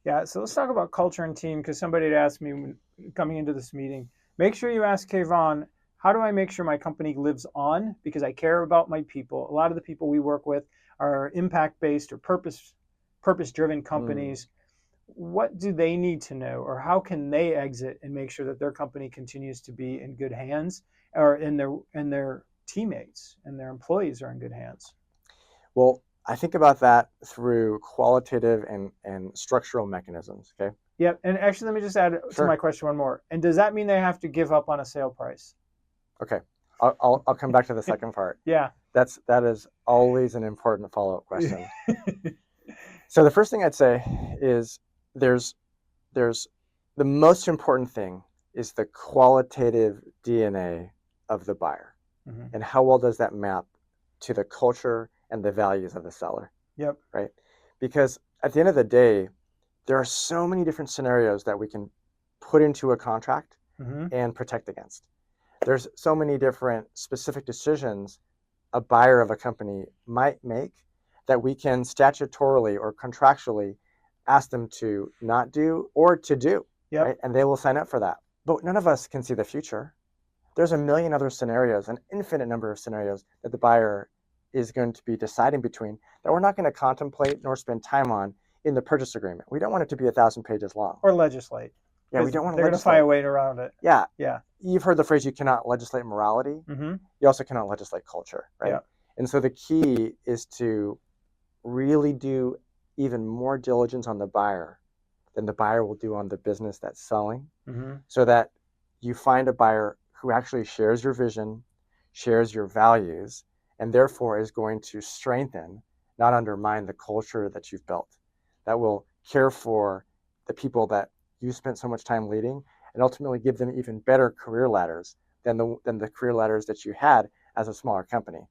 Yeah, so let's talk about culture and team because somebody had asked me coming into this meeting. Make sure you ask Kevon, how do I make sure my company lives on? Because I care about my people. A lot of the people we work with are impact based or purpose driven Mm. companies. What do they need to know, or how can they exit and make sure that their company continues to be in good hands, or in their teammates and their employees are in good hands? Well, I think about that through qualitative and structural mechanisms. Okay. Yep. And actually, let me just add to my Sure. question one more. And does that mean they have to give up on a sale price? Okay. I'll come back to the second part. Yeah. That is always an important follow-up question. So the first thing I'd say is there's there's the most important thing is the qualitative DNA of the buyer. Hmm. And how well does that map to the culture and the values of the seller, Yep. right? Because at the end of the day, there are so many different scenarios that we can put into a contract Hmm. and protect against. There's so many different specific decisions a buyer of a company might make that we can statutorily or contractually ask them to not do or to do, Yep. right? And they will sign up for that. But none of us can see the future. There's a million other scenarios, an infinite number of scenarios that the buyer is going to be deciding between that we're not going to contemplate nor spend time on in the purchase agreement. We don't want it to be 1,000 pages long. Or legislate, Yeah, we because don't want to they're going to find legislate. a way around it. Yeah, Yeah. you've heard the phrase you cannot legislate morality. Hmm. You also cannot legislate culture, right? Yeah. And so the key is to really do even more diligence on the buyer than the buyer will do on the business that's selling, Hmm. so that you find a buyer who actually shares your vision, shares your values, and therefore is going to strengthen, not undermine, the culture that you've built, that will care for the people that you spent so much time leading and ultimately give them even better career ladders than the career ladders that you had as a smaller company.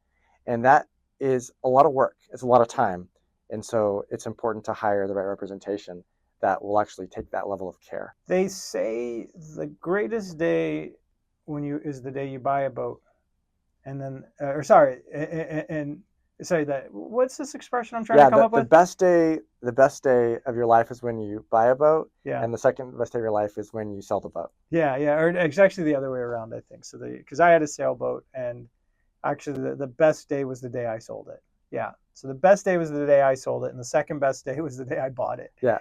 And that is a lot of work. It's a lot of time. And so it's important to hire the right representation that will actually take that level of care. They say the greatest day when you is the day you buy a boat, and then, or sorry, and sorry that what's this expression I'm trying to Yeah, come the, up the with? best day of your life is when you buy a boat, Yeah. and the second best day of your life is when you sell the boat. Yeah, yeah, or it's actually the other way around, I think. So because I had a sailboat, and actually the best day was the day I sold it. Yeah. So the best day was the day I sold it, and the second best day was the day I bought it. Yeah.